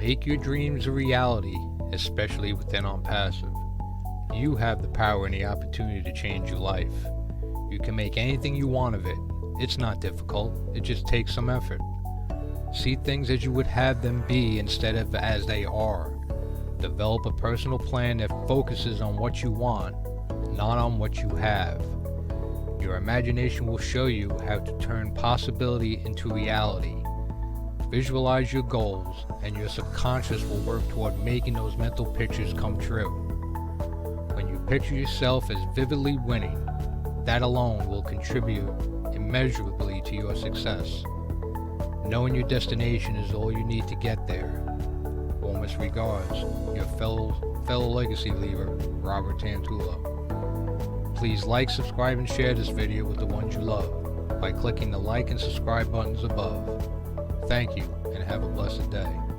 Make your dreams a reality, especially within Onpassive. You have the power and the opportunity to change your life. You can make anything you want of it. It's not difficult, it just takes some effort. See things as you would have them be instead of as they are. Develop a personal plan that focuses on what you want, not on what you have. Your imagination will show you how to turn possibility into reality. Visualize your goals, and your subconscious will work toward making those mental pictures come true. When you picture yourself as vividly winning, that alone will contribute immeasurably to your success. Knowing your destination is all you need to get there. Warmest regards, your fellow legacy leaver, Robert Tantullo. Please like, subscribe, and share this video with the ones you love by clicking the like and subscribe buttons above. Thank you, and have a blessed day.